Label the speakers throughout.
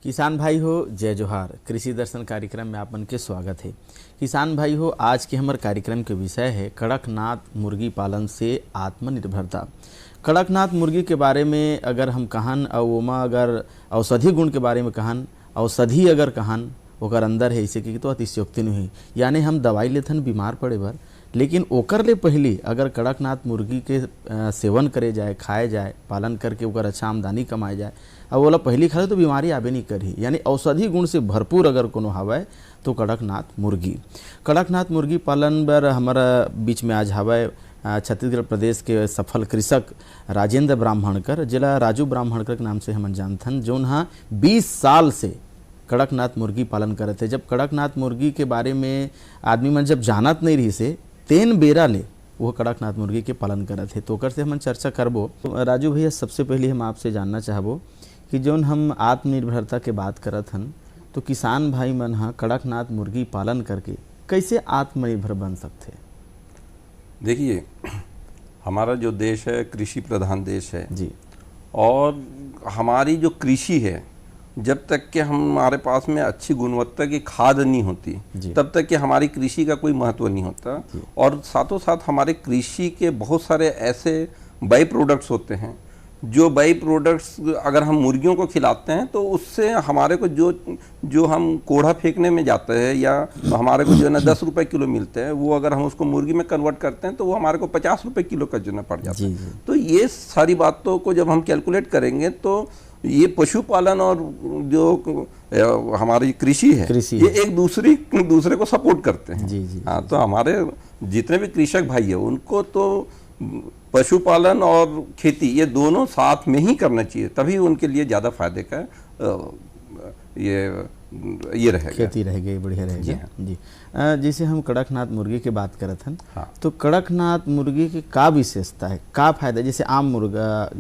Speaker 1: किसान भाई हो जय जोहार। कृषि दर्शन कार्यक्रम में आपन के स्वागत है। किसान भाई हो, आज के हमारे कार्यक्रम के विषय है कड़कनाथ मुर्गी पालन से आत्मनिर्भरता। कड़कनाथ मुर्गी के बारे में अगर हम कहन और ओमा अगर औषधि गुण के बारे में कहन, औषधि अगर कहन ओकर अंदर है इसे कि तो अतिशयोक्ति नहीं, यानी हम दवाई लेथन बीमार पड़े बर, लेकिन ओकर ले पहले अगर कड़कनाथ मुर्गी के सेवन करे जाए, खाए जाए, पालन करके ओकर अच्छा आमदनी कमाए जाए और बोला पहली खाए तो बीमारी आबे नहीं करी, यानी औषधि गुण से भरपूर अगर कोनो हवाए तो कड़कनाथ मुर्गी पालन बर हमारा बीच में आज हवाए छत्तीसगढ़ प्रदेश के सफल कृषक राजेंद्र ब्राह्मणकर, जिला राजू ब्राह्मणकर के नाम से हम जानथन, जो 20 साल से कड़कनाथ मुर्गी पालन करते। जब कड़कनाथ मुर्गी के बारे में आदमी मन जब जानत नहीं रही से तेन बेरा ले वो कड़कनाथ मुर्गी के पालन करत है, तो ओकर से हम चर्चा करबो। तो राजू भैया, सबसे पहले हम आपसे जानना चाहबो कि जौन हम आत्मनिर्भरता के बात करत हन, तो किसान भाई मन हा कड़कनाथ मुर्गी पालन करके कैसे आत्मनिर्भर बन सकते?
Speaker 2: देखिए, हमारा जो देश है कृषि प्रधान देश है
Speaker 1: जी,
Speaker 2: और हमारी जो कृषि है जब तक कि हमारे पास में अच्छी गुणवत्ता की खाद नहीं होती तब तक कि हमारी कृषि का कोई महत्व नहीं होता। और साथों साथ हमारे कृषि के बहुत सारे ऐसे बाई प्रोडक्ट्स होते हैं, जो बाई प्रोडक्ट्स अगर हम मुर्गियों को खिलाते हैं तो उससे हमारे को जो हम कोढ़ा फेंकने में जाते हैं या हमारे को जो है ना 10 रुपए किलो मिलते हैं, वो अगर हम उसको मुर्गी में कन्वर्ट करते हैं तो वो हमारे को 50 रुपए किलो का जो है पड़ जाता है। तो ये सारी बातों को जब हम कैलकुलेट करेंगे तो ये पशुपालन और जो हमारी कृषि है ये एक दूसरे को सपोर्ट करते हैं। हाँ, तो हमारे जितने भी कृषक भाई है उनको तो पशुपालन और खेती ये दोनों साथ में ही करना चाहिए, तभी उनके लिए ज़्यादा फायदे का ये रहेगा,
Speaker 1: खेती रहेगी, बढ़िया रहेगा। जी, जैसे हम कड़कनाथ मुर्गी की बात करत हन,
Speaker 2: हाँ।
Speaker 1: तो कड़कनाथ मुर्गी की का विशेषता है, का फायदा? जैसे आम मुर्गा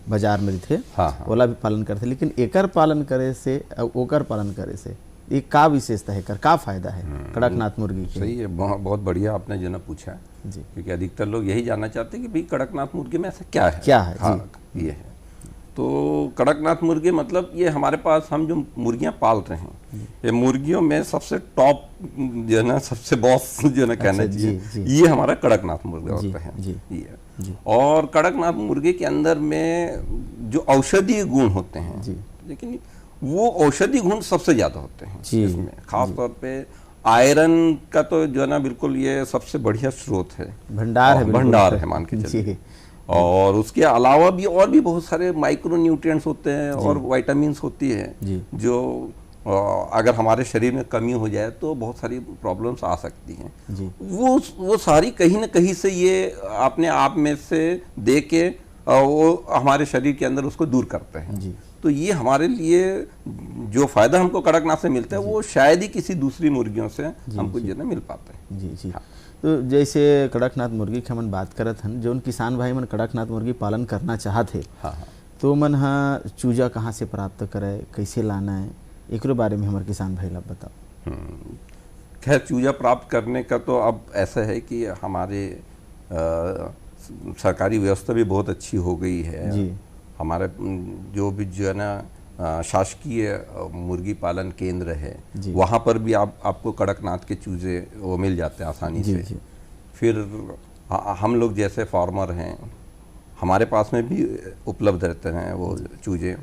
Speaker 1: बाजार में थे,
Speaker 2: हाँ।
Speaker 1: ओला भी पालन करते, लेकिन एकर पालन करे से ओकर पालन करे से ये का विशेषता है, का फायदा है कड़कनाथ मुर्गी की?
Speaker 2: सही है, बहुत बढ़िया आपने जो ना पूछा
Speaker 1: जी,
Speaker 2: क्योंकि अधिकतर लोग यही जानना चाहते हैं कि भाई कड़कनाथ मुर्गी में ऐसा क्या है। हाँ, ये है। तो कड़कनाथ मुर्गी मतलब ये हमारे पास हम जो मुर्गियां पाल रहे हैं, ये मुर्गियों में सबसे टॉप जो है ना, सबसे बॉस जो है कहना चाहिए, ये हमारा कड़कनाथ मुर्गा होता है। ये और कड़कनाथ मुर्गे के अंदर में जो औषधीय गुण होते हैं, लेकिन वो औषधि गुण सबसे ज्यादा होते हैं इसमें, खास तौर पे आयरन का तो जो है ना बिल्कुल ये सबसे बढ़िया स्रोत है, भंडार है मान के चलिए। और उसके अलावा भी और भी बहुत सारे माइक्रो न्यूट्रिएंट्स होते हैं और विटामिन्स होती है जो अगर हमारे शरीर में कमी हो जाए तो बहुत सारी प्रॉब्लम्स आ सकती हैं। वो सारी कहीं ना कहीं से ये अपने आप में से दे के वो हमारे शरीर के अंदर उसको दूर करते हैं। तो ये हमारे लिए जो फायदा हमको कड़कनाथ से मिलता है वो शायद ही किसी दूसरी मुर्गियों से हमको जो है मिल पाता है।
Speaker 1: जी। हाँ। तो जैसे कड़कनाथ मुर्गी की हम बात करत हन, जो किसान भाई मन कड़कनाथ मुर्गी पालन करना चाहते, तो मन चूजा कहाँ से प्राप्त करे, कैसे लाना है, एक बारे में हमारे किसान भाई ला बताओ।
Speaker 2: खैर, चूजा प्राप्त करने का तो अब ऐसा है कि हमारे सरकारी व्यवस्था भी बहुत अच्छी हो गई है जी। हमारे जो भी जो है ना शासकीय मुर्गी पालन केंद्र है वहाँ पर भी आपको कड़कनाथ के चूजे वो मिल जाते हैं आसानी से। फिर हम लोग जैसे फार्मर हैं हमारे पास में भी उपलब्ध रहते हैं वो चूजे।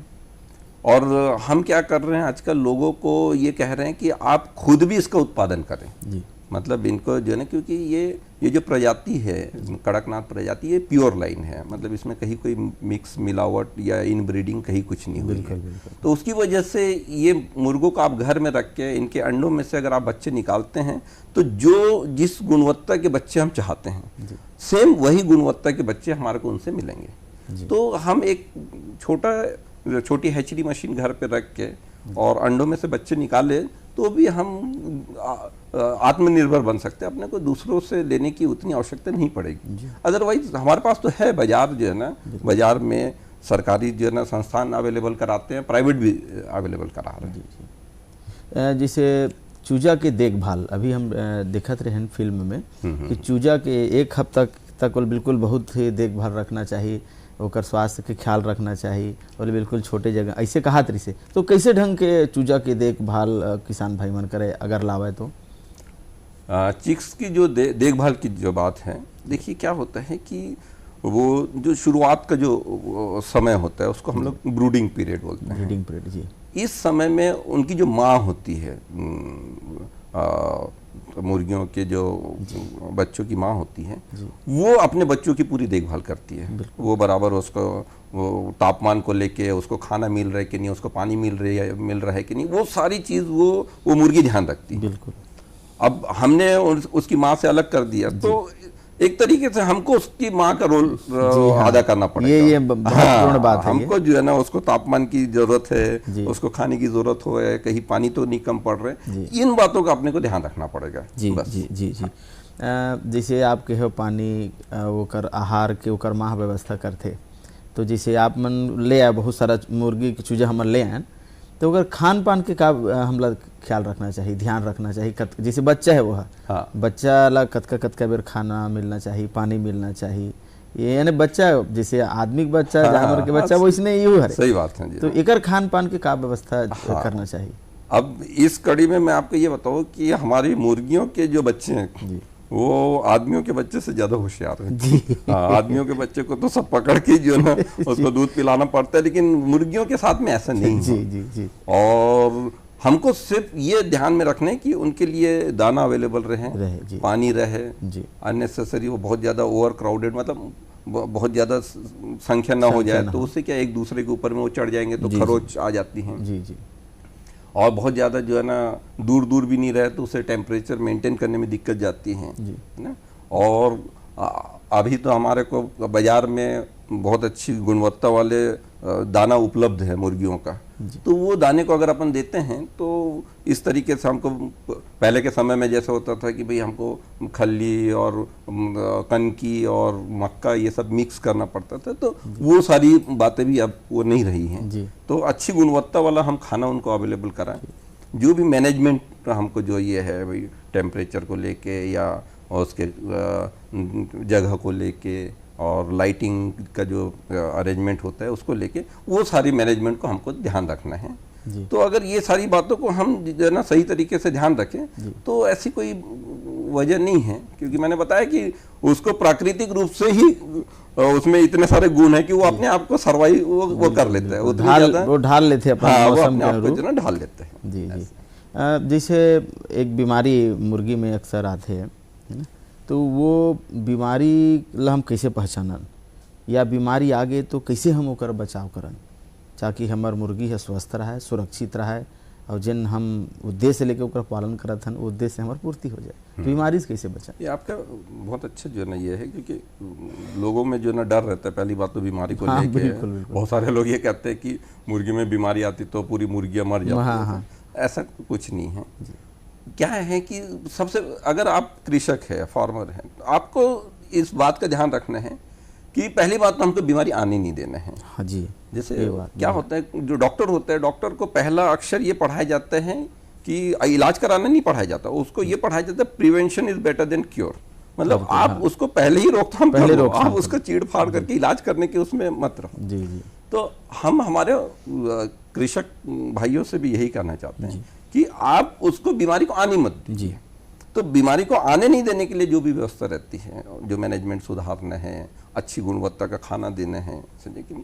Speaker 2: और हम क्या कर रहे हैं आजकल, लोगों को ये कह रहे हैं कि आप खुद भी इसका उत्पादन करें। मतलब इनको जो है ना, क्योंकि ये जो प्रजाति है कड़कनाथ प्रजाति, ये प्योर लाइन है, मतलब इसमें कहीं कोई मिक्स मिलावट या इनब्रीडिंग कहीं कुछ नहीं हुई है। तो उसकी वजह से ये मुर्गों को आप घर में रख के इनके अंडों में से अगर आप बच्चे निकालते हैं तो जो जिस गुणवत्ता के बच्चे हम चाहते हैं सेम वही गुणवत्ता के बच्चे हमारे को उनसे मिलेंगे। तो हम एक छोटी हैचरी मशीन घर पे रख के और अंडों में से बच्चे निकाले तो भी हम आत्मनिर्भर बन सकते हैं, अपने को दूसरों से लेने की उतनी आवश्यकता नहीं पड़ेगी। अदरवाइज हमारे पास तो है बाजार जो है ना, बाजार में सरकारी जो है ना संस्थान अवेलेबल कराते हैं, प्राइवेट भी अवेलेबल करा रहे हैं।
Speaker 1: जैसे चूजा के देखभाल अभी हम देखते रहे फिल्म में कि चूजा के एक हफ्ता तक बिल्कुल बहुत ही देखभाल रखना चाहिए, ओकर स्वास्थ्य के ख्याल रखना चाहिए और बिल्कुल छोटे जगह ऐसे कहा तरी से। तो कैसे ढंग के चूजा के देखभाल किसान भाई मन करे अगर लावे तो?
Speaker 2: चिक्स की जो देखभाल की जो बात है, देखिए क्या होता है कि वो जो शुरुआत का जो समय होता है उसको हम लोग ब्रूडिंग पीरियड बोलते हैं।
Speaker 1: ब्रीडिंग पीरियड जी।
Speaker 2: इस समय में उनकी जो माँ होती है, मुर्गियों के जो बच्चों की माँ होती है, वो अपने बच्चों की पूरी देखभाल करती है। वो बराबर उसको वो तापमान को लेके उसको खाना मिल रहा है कि नहीं, उसको पानी मिल रहा है कि नहीं, वो सारी चीज़ वो मुर्गी ध्यान रखती है।
Speaker 1: बिल्कुल।
Speaker 2: अब हमने उसकी माँ से अलग कर दिया तो एक तरीके से हमको उसकी माँ का रोल अदा करना पड़ेगा।
Speaker 1: ये महत्वपूर्ण बात है।
Speaker 2: हमको जो है ना उसको तापमान की जरूरत है, उसको खाने की जरूरत हो है, कहीं पानी तो नहीं कम पड़ रहे, इन बातों का अपने को ध्यान रखना पड़ेगा।
Speaker 1: जी
Speaker 2: बस।
Speaker 1: जी जी जी। जैसे आप कहो पानी ओकर आहार के ओकर माह व्यवस्था करते, तो जैसे आप मन ले आए बहुत सारा मुर्गी के चूजा हमन ले आए, तो अगर खान पान के का हमला ख्याल रखना चाहिए, ध्यान रखना चाहिए? जैसे बच्चा है वो है,
Speaker 2: हाँ।
Speaker 1: बच्चा ला कतका बेर खाना मिलना चाहिए, पानी मिलना चाहिए, ये यानी बच्चा जैसे आदमी के बच्चा, जानवर के बच्चा, वैसने ही है।
Speaker 2: सही बात है जी।
Speaker 1: तो एकर खान पान के का व्यवस्था करना चाहिए?
Speaker 2: अब इस कड़ी में मैं आपको ये बताऊं कि हमारी मुर्गियों के जो बच्चे हैं वो आदमियों के बच्चे से ज्यादा होशियार हैं। आदमियों के बच्चे को तो सब पकड़ के जो ना उसको दूध पिलाना पड़ता है, लेकिन मुर्गियों के साथ में ऐसा नहीं
Speaker 1: जी जी जी।
Speaker 2: और हमको सिर्फ ये ध्यान में रखना है कि उनके लिए दाना अवेलेबल रहे, पानी रहे, अननेसेसरी वो बहुत ज्यादा ओवर क्राउडेड, मतलब बहुत ज्यादा संख्या ना हो जाए, तो उससे क्या एक दूसरे के ऊपर में वो चढ़ जाएंगे तो खरोच आ जाती हैं।
Speaker 1: जी जी।
Speaker 2: और बहुत ज़्यादा जो है ना दूर भी नहीं रहे तो उसे टेम्परेचर मेंटेन करने में दिक्कत जाती है ना। और अभी तो हमारे को बाज़ार में बहुत अच्छी गुणवत्ता वाले दाना उपलब्ध है मुर्गियों का, तो वो दाने को अगर अपन देते हैं तो इस तरीके से हमको पहले के समय में जैसे होता था कि भाई हमको खल्ली और कनकी और मक्का ये सब मिक्स करना पड़ता था, तो वो सारी बातें भी अब वो नहीं रही हैं। तो अच्छी गुणवत्ता वाला हम खाना उनको अवेलेबल कराएं। जो भी मैनेजमेंट हमको जो ये है भाई टेम्परेचर को लेके या उसके जगह को लेके और लाइटिंग का जो अरेंजमेंट होता है उसको लेके, वो सारी मैनेजमेंट को हमको ध्यान रखना है। तो अगर ये सारी बातों को हम जो है ना सही तरीके से ध्यान रखें तो ऐसी कोई वजह नहीं है, क्योंकि मैंने बताया कि उसको प्राकृतिक रूप से ही उसमें इतने सारे गुण है कि वो अपने आप को सर्वाइव वो कर लेता है,
Speaker 1: वो ढाल लेते हैं अपना मौसम के अनुरूप,
Speaker 2: जो ना ढाल लेते हैं।
Speaker 1: जी जी। जैसे एक बीमारी मुर्गी में अक्सर आते हैं, तो वो बीमारी ला हम कैसे पहचानन, या बीमारी आ गए तो कैसे हम ओकर बचाव करन, ताकि हमार मुर्गी है स्वस्थ रहे, सुरक्षित रहे, और जिन हम उद्देश्य लेके ओकर पालन करत हन उद्देश्य हमार पूर्ति हो जाए। बीमारी से कैसे बचा?
Speaker 2: ये आपका बहुत अच्छा जो है ना ये है, क्योंकि लोगों में जो ना डर रहता है पहली बात तो बीमारी को लेके।
Speaker 1: बिल्कुल।
Speaker 2: बहुत सारे लोग ये कहते हैं कि मुर्गी में बीमारी आती तो पूरी मुर्गियाँ मर जाती है। ऐसा कुछ नहीं है। क्या है कि सबसे, अगर आप कृषक है, फार्मर है, तो आपको इस बात का ध्यान रखना है कि पहली बात तो हमको बीमारी आने नहीं देना है।
Speaker 1: हाँ जी।
Speaker 2: जैसे क्या होता है, जो डॉक्टर होता है, डॉक्टर को पहला अक्षर ये पढ़ाया जाता है कि इलाज कराना नहीं पढ़ाया जाता, उसको ये पढ़ाया जाता है prevention is better than cure. मतलब आप उसको पहले ही रोकथाम कर लो, आप उसको चीड़ फाड़ करके इलाज करने के उसमें मत रहो।
Speaker 1: जी जी।
Speaker 2: तो हम हमारे कृषक भाइयों से भी यही कहना चाहते हैं कि आप उसको बीमारी को आने मत दीजिए। तो बीमारी को आने नहीं देने के लिए जो भी व्यवस्था रहती है, जो मैनेजमेंट सुधारना है, अच्छी गुणवत्ता का खाना देना है, समझे कि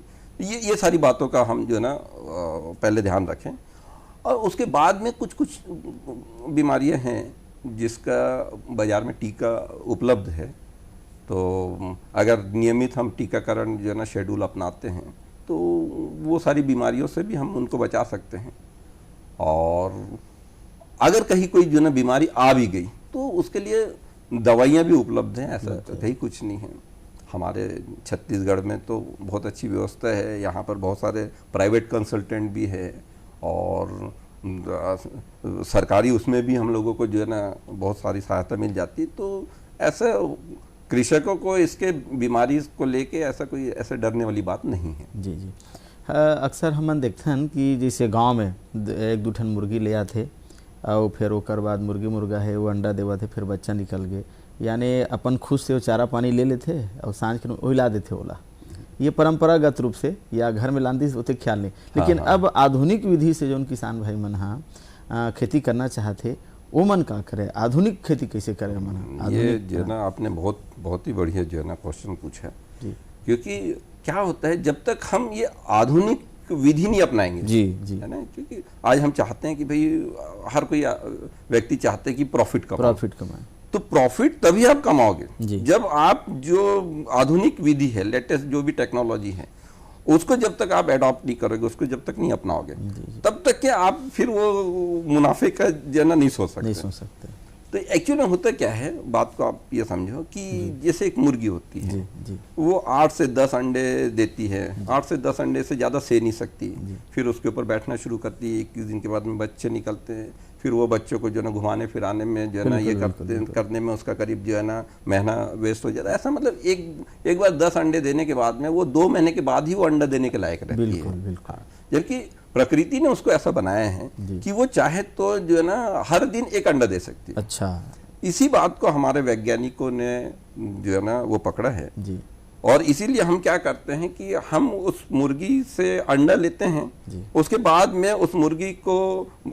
Speaker 2: ये सारी बातों का हम जो है ना पहले ध्यान रखें। और उसके बाद में कुछ बीमारियां हैं जिसका बाजार में टीका उपलब्ध है, तो अगर नियमित हम टीकाकरण जो है ना शेड्यूल अपनाते हैं तो वो सारी बीमारियों से भी हम उनको बचा सकते हैं। और अगर कहीं कोई जो ना बीमारी आ भी गई तो उसके लिए दवाइयाँ भी उपलब्ध हैं, ऐसा कहीं कुछ नहीं है। हमारे छत्तीसगढ़ में तो बहुत अच्छी व्यवस्था है, यहाँ पर बहुत सारे प्राइवेट कंसल्टेंट भी है और सरकारी उसमें भी हम लोगों को जो है ना बहुत सारी सहायता मिल जाती है। तो ऐसा कृषकों को इसके बीमारी को लेके ऐसा कोई ऐसे डरने वाली बात नहीं है।
Speaker 1: जी जी। अक्सर हमन देखते हैं कि जैसे गांव में एक दो ठन मुर्गी ले आते और फिर ओकर बाद मुर्गी मुर्गा है वो अंडा देवा थे, फिर बच्चा निकल गए, यानी अपन खुद से वो चारा पानी ले लेते और सांझ के ओहिला देते ओला। ये परंपरागत रूप से या घर में लांदी से उतने ख्याल नहीं, लेकिन अब आधुनिक विधि से जो किसान भाई मन हाँ खेती करना चाहते वो मन का करे, आधुनिक खेती कैसे करे मन?
Speaker 2: ये जो है ना आपने बहुत ही बढ़िया जो है ना क्वेश्चन पूछा, क्योंकि क्या होता है जब तक हम ये आधुनिक विधि नहीं अपनाएंगे
Speaker 1: जी है
Speaker 2: ना, क्योंकि आज हम चाहते हैं कि भाई हर कोई व्यक्ति चाहते हैं कि प्रॉफिट कमाए, तो प्रॉफिट तभी आप कमाओगे जब आप जो आधुनिक विधि है, लेटेस्ट जो भी टेक्नोलॉजी है, उसको जब तक आप एडॉप्ट नहीं करोगे, उसको जब तक नहीं अपनाओगे, तब तक के आप फिर वो मुनाफे का जो है ना नहीं सोच सकते। तो एक्चुअली होता क्या है, बात को आप ये समझो कि जैसे एक मुर्गी होती है, वो 8 से 10 अंडे देती है, 8 से 10 अंडे से ज़्यादा सह नहीं सकती, फिर उसके ऊपर बैठना शुरू करती है, 21 दिन के बाद में बच्चे निकलते हैं, फिर वो बच्चों को जो है ना घुमाने फिराने में जो है ना ये करने में उसका करीब जो है ना महीना वेस्ट हो जाता है। ऐसा मतलब एक बार 10 अंडे देने के बाद में वो 2 महीने के बाद ही वो अंडा देने के लायक रहती है। जबकि प्रकृति ने उसको ऐसा बनाया है कि वो चाहे तो जो है ना हर दिन एक अंडा दे सकती है।
Speaker 1: अच्छा,
Speaker 2: इसी बात को हमारे वैज्ञानिकों ने जो है ना वो पकड़ा है जी। और इसीलिए हम क्या करते हैं कि हम उस मुर्गी से अंडा लेते हैं, उसके बाद में उस मुर्गी को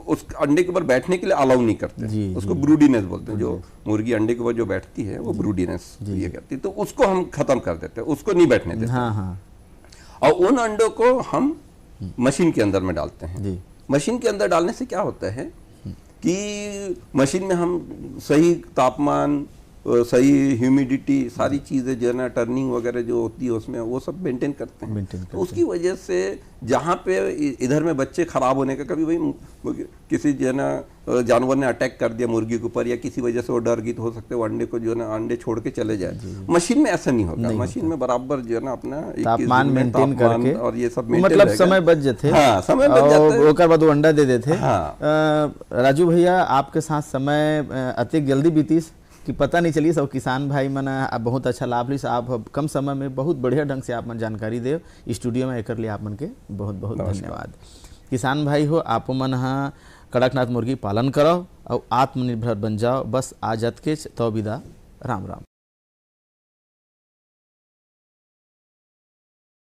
Speaker 2: उस अंडे के ऊपर बैठने के लिए अलाउ नहीं करते, उसको ब्रूडीनेस बोलते हैं। जो मुर्गी अंडे के ऊपर जो बैठती है वो ब्रूडीनेस ये कहती है, तो उसको हम खत्म कर देते हैं, उसको नहीं बैठने देते। और उन अंडों को हम मशीन के अंदर में डालते हैं। मशीन के अंदर डालने से क्या होता है कि मशीन में हम सही तापमान, सही ह्यूमिडिटी, सारी चीज़ें जो है ना टर्निंग वगैरह जो होती है उसमें वो सब मेंटेन करते हैं। तो उसकी वजह से जहाँ पे इधर में बच्चे खराब होने का, कभी भाई किसी जो है ना जानवर ने अटैक कर दिया मुर्गी के ऊपर या किसी वजह से वो डर गई, तो हो सकता है वो अंडे को जो है ना अंडे छोड़ के चले जाए। मशीन में ऐसा नहीं होगा, मशीन में बराबर जो है ना अपना
Speaker 1: तापमान मेंटेन करके
Speaker 2: और ये सब
Speaker 1: मतलब समय बच जाते।
Speaker 2: हाँ, समय बच जाता है,
Speaker 1: ओकर बाद वो अंडा दे देते।
Speaker 2: हाँ।
Speaker 1: राजू भैया, आपके साथ समय अति जल्दी बीतीस कि पता नहीं चली। सब किसान भाई मन आप बहुत अच्छा लाभ ली, आप कम समय में बहुत बढ़िया ढंग से आप मन जानकारी दे स्टूडियो में एकर लिए आप मन के बहुत बहुत धन्यवाद। किसान भाई हो, आप मन हाँ कड़कनाथ मुर्गी पालन करो और आत्मनिर्भर बन जाओ। बस आज के तो विदा, राम राम।